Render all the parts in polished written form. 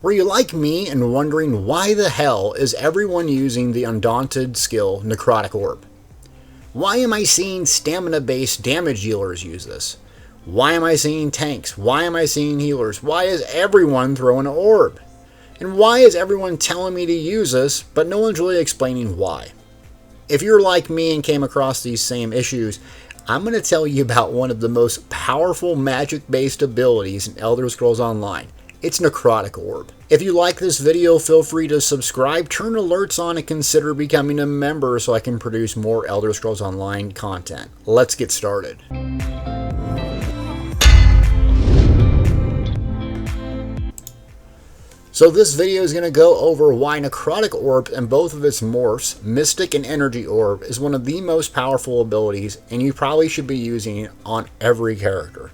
Were you like me and wondering why the hell is everyone using the undaunted skill Necrotic Orb? Why am I seeing stamina-based damage dealers use this? Why am I seeing tanks? Why am I seeing healers? Why is everyone throwing an orb? And why is everyone telling me to use this, but no one's really explaining why? If you're like me and came across these same issues, I'm going to tell you about one of the most powerful magic-based abilities in Elder Scrolls Online. It's Necrotic Orb. If you like this video, feel free to subscribe, turn alerts on, and consider becoming a member so I can produce more Elder Scrolls Online content. Let's get started. So this video is going to go over why Necrotic Orb and both of its morphs, Mystic and Energy Orb, is one of the most powerful abilities, and you probably should be using it on every character.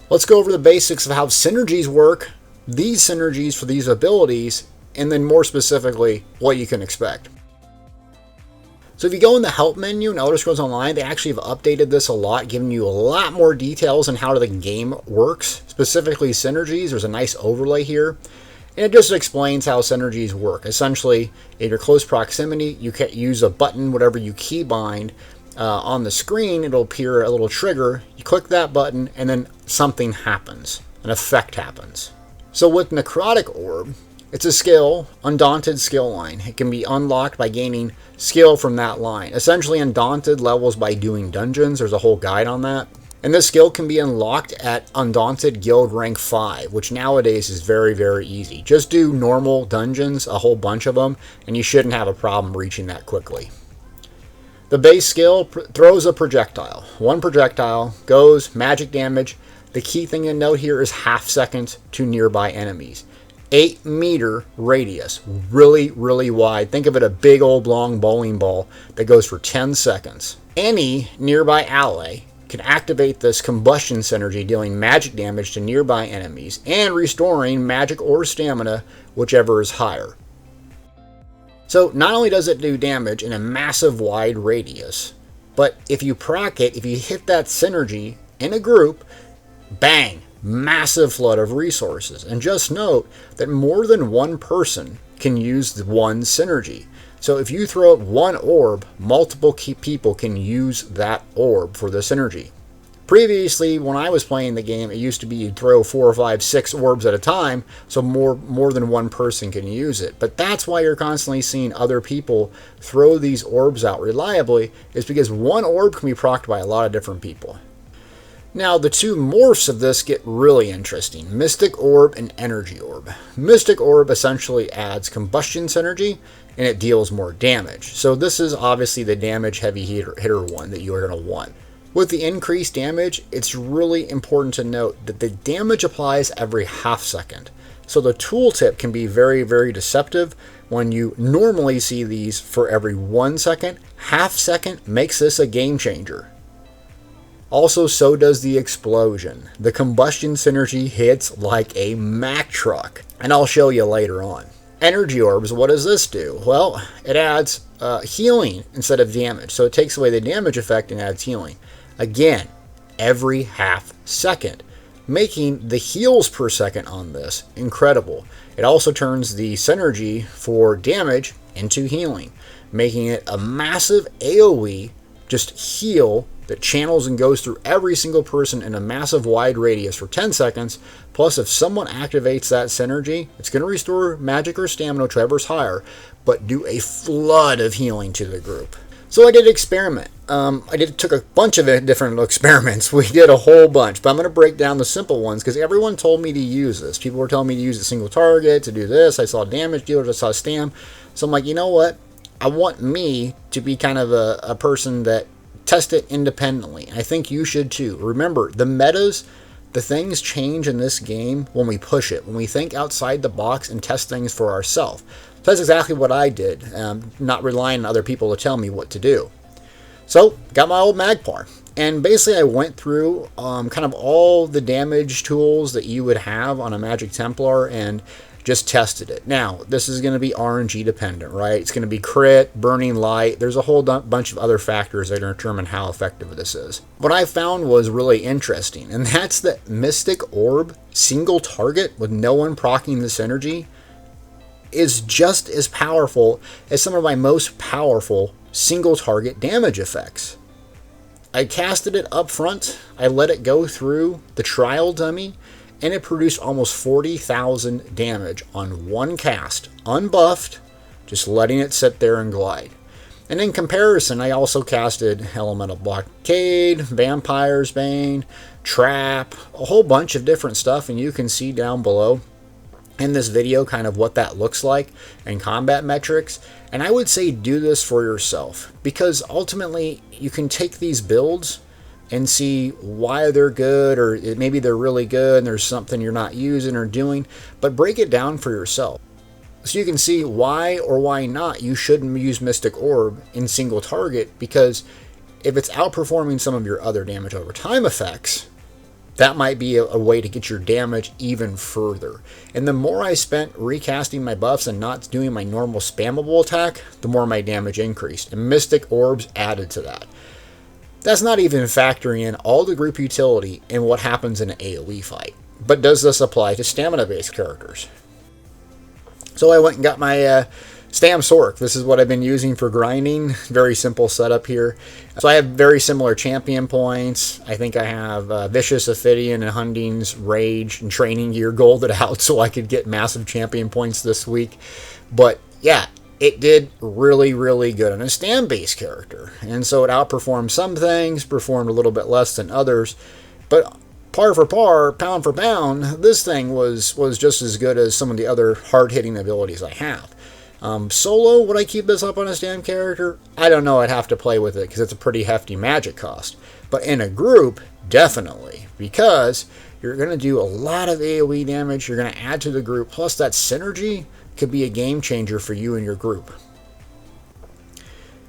Let's go over the basics of how synergies work, these synergies for these abilities, and then more specifically, what you can expect. So if you go in the help menu in Elder Scrolls Online, they actually have updated this a lot, giving you a lot more details on how the game works, specifically synergies. There's a nice overlay here. And it just explains how synergies work. Essentially, in your close proximity, you can use a button, whatever you keybind on the screen, it'll appear a little trigger. You click that button, and then something happens. An effect happens. So with Necrotic Orb, it's a skill, undaunted skill line. It can be unlocked by gaining skill from that line. Essentially, undaunted levels by doing dungeons. There's a whole guide on that. And this skill can be unlocked at Undaunted Guild Rank 5, which nowadays is very, very easy. Just do normal dungeons, a whole bunch of them, and you shouldn't have a problem reaching that quickly. The base skill throws a projectile. One projectile goes magic damage. The key thing to note here is half second to nearby enemies. 8-meter radius, really, really wide. Think of it a big old long bowling ball that goes for 10 seconds. Any nearby ally can activate this combustion synergy, dealing magic damage to nearby enemies and restoring magic or stamina, whichever is higher. So not only does it do damage in a massive wide radius, but if you proc it, if you hit that synergy in a group, bang, massive flood of resources. And just note that more than one person can use the one synergy. So if you throw out one orb, multiple people can use that orb for the synergy. Previously, when I was playing the game, it used to be you'd throw 4 or 5, 6 orbs at a time, so more than one person can use it. But that's why you're constantly seeing other people throw these orbs out reliably, is because one orb can be procced by a lot of different people. Now, the two morphs of this get really interesting. Mystic Orb and Energy Orb. Mystic Orb essentially adds combustion synergy, and it deals more damage. So this is obviously the damage heavy hitter one that you are going to want. With the increased damage, it's really important to note that the damage applies every half second. So the tooltip can be very, very deceptive. When you normally see these for every 1 second, half second makes this a game changer. Also, so does the explosion. The combustion synergy hits like a Mack truck, and I'll show you later on. Energy Orbs, what does this do? Well, it adds healing instead of damage. So it takes away the damage effect and adds healing. Again, every half second, making the heals per second on this incredible. It also turns the synergy for damage into healing, making it a massive AoE, just heal that channels and goes through every single person in a massive wide radius for 10 seconds. Plus, if someone activates that synergy, it's going to restore magic or stamina, whichever's higher, but do a flood of healing to the group. So I did an experiment. Took a bunch of different experiments. We did a whole bunch, but I'm going to break down the simple ones because everyone told me to use this. People were telling me to use a single target, to do this. I saw damage dealers, I saw stam. So I'm like, you know what? I want me to be kind of a person that test it independently. I think you should too. Remember, the metas, the things change in this game when we push it, when we think outside the box and test things for ourselves. So that's exactly what I did, not relying on other people to tell me what to do. So, got my old Magpar, and basically I went through kind of all the damage tools that you would have on a Magic Templar and just tested it. Now, this is going to be RNG dependent, right? It's going to be crit, burning light. There's a whole bunch of other factors that are going to determine how effective this is. What I found was really interesting, and that's that Mystic Orb, single target with no one proccing the synergy, is just as powerful as some of my most powerful single target damage effects. I casted it up front, I let it go through the trial dummy, and it produced almost 40,000 damage on one cast, unbuffed, just letting it sit there and glide. And in comparison, I also casted Elemental Blockade, Vampire's Bane, Trap, a whole bunch of different stuff, and you can see down below in this video kind of what that looks like and combat metrics. And I would say do this for yourself, because ultimately you can take these builds and see why they're good, or maybe they're really good and there's something you're not using or doing, but break it down for yourself so you can see why or why not you shouldn't use Mystic Orb in single target, because if it's outperforming some of your other damage over time effects, that might be a way to get your damage even further. And the more I spent recasting my buffs and not doing my normal spammable attack, the more my damage increased, and Mystic Orbs added to that. That's not even factoring in all the group utility and what happens in an AoE fight. But does this apply to stamina-based characters? So I went and got my Stam Sorc. This is what I've been using for grinding. Very simple setup here. So I have very similar champion points. I think I have Vicious Ophidian and Hunding's Rage and Training Gear golded out so I could get massive champion points this week. But yeah, it did really, really good on a Stam-based character. And so it outperformed some things, performed a little bit less than others. But par for par, pound for pound, this thing was just as good as some of the other hard-hitting abilities I have. Solo, would I keep this up on a Stam character? I don't know, I'd have to play with it because it's a pretty hefty magic cost. But in a group, definitely, because you're going to do a lot of AoE damage, you're going to add to the group, plus that synergy could be a game changer for you and your group.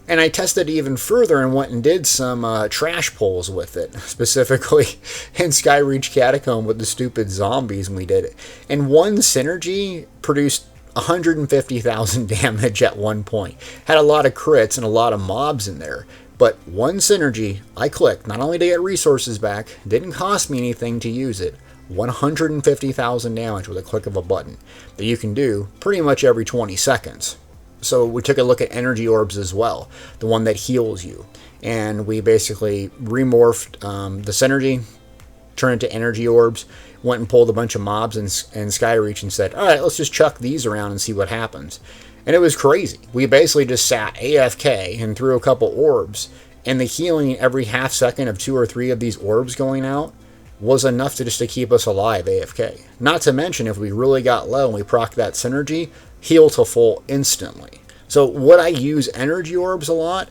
And I tested even further and went and did some trash pulls with it, specifically in Skyreach Catacomb with the stupid zombies when we did it. And one synergy produced 150,000 damage at one point. Had a lot of crits and a lot of mobs in there. But one synergy, I clicked, not only to get resources back, didn't cost me anything to use it, 150,000 damage with a click of a button that you can do pretty much every 20 seconds. So we took a look at energy orbs as well, the one that heals you. And we basically remorphed the synergy, turned it to energy orbs, went and pulled a bunch of mobs in Skyreach and said, all right, let's just chuck these around and see what happens. And it was crazy. We basically just sat AFK and threw a couple orbs, and the healing every half second of 2 or 3 of these orbs going out was enough to keep us alive AFK. Not to mention, if we really got low and we proc that synergy, heal to full instantly. So would I use energy orbs a lot?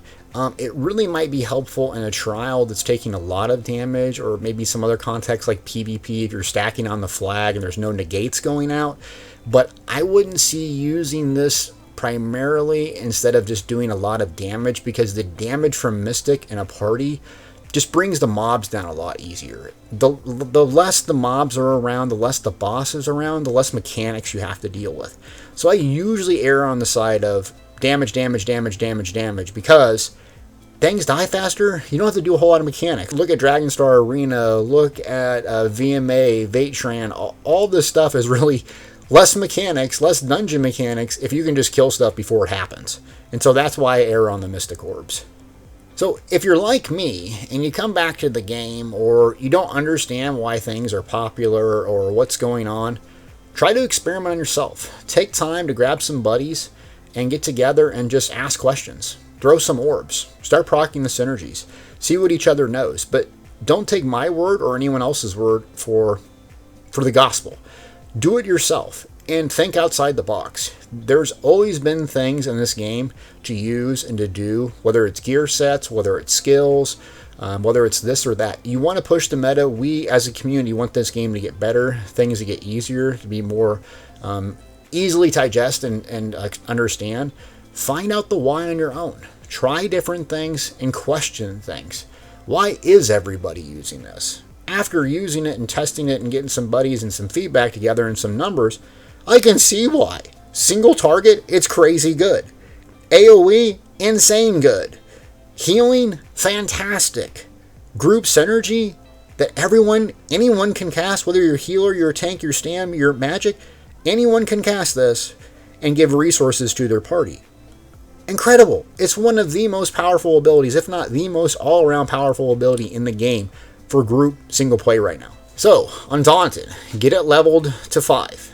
It really might be helpful in a trial that's taking a lot of damage, or maybe some other context like PvP if you're stacking on the flag and there's no negates going out. But I wouldn't see using this primarily instead of just doing a lot of damage, because the damage from Mystic in a party just brings the mobs down a lot easier. The less the mobs are around, the less the boss is around, the less mechanics you have to deal with. So I usually err on the side of damage, because things die faster. You don't have to do a whole lot of mechanics. Look at Dragonstar Arena, look at VMA, Vaitran, all this stuff is really less mechanics, less dungeon mechanics, if you can just kill stuff before it happens. And so that's why I err on the Mystic Orbs. So if you're like me and you come back to the game, or you don't understand why things are popular or what's going on, try to experiment on yourself. Take time to grab some buddies and get together and just ask questions. Throw some orbs. Start proccing the synergies. See what each other knows. But don't take my word or anyone else's word for the gospel. Do it yourself and think outside the box. There's always been things in this game to use and to do, whether it's gear sets, whether it's skills, whether it's this or that. You want to push the meta. We as a community want this game to get better, things to get easier, to be more easily digest and understand. Find out the why on your own. Try different things and question things. Why is everybody using this? After using it and testing it and getting some buddies and some feedback together and some numbers, I can see why. Single target, it's crazy good. AoE, insane good. Healing, fantastic. Group synergy, that anyone can cast, whether you're a healer, you're a tank, you're stam, you're magic, anyone can cast this and give resources to their party. Incredible. It's one of the most powerful abilities, if not the most all-around powerful ability in the game for group single play right now. So, Undaunted, get it leveled to 5.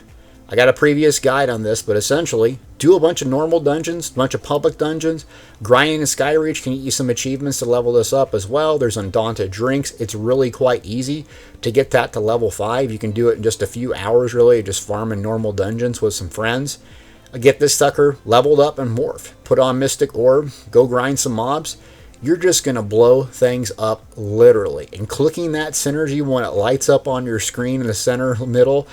I got a previous guide on this, but essentially, do a bunch of normal dungeons, a bunch of public dungeons. Grinding in Skyreach can get you some achievements to level this up as well. There's Undaunted drinks. It's really quite easy to get that to level 5. You can do it in just a few hours, really, just farming normal dungeons with some friends. Get this sucker leveled up and morph. Put on Mythic Orb, go grind some mobs. You're just going to blow things up, literally. And clicking that synergy when it lights up on your screen in the center middle,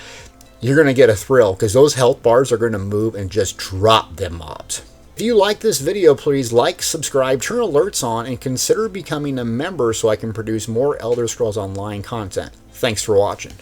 you're going to get a thrill, because those health bars are going to move and just drop them mobs. If you like this video, please like, subscribe, turn alerts on, and consider becoming a member so I can produce more Elder Scrolls Online content. Thanks for watching.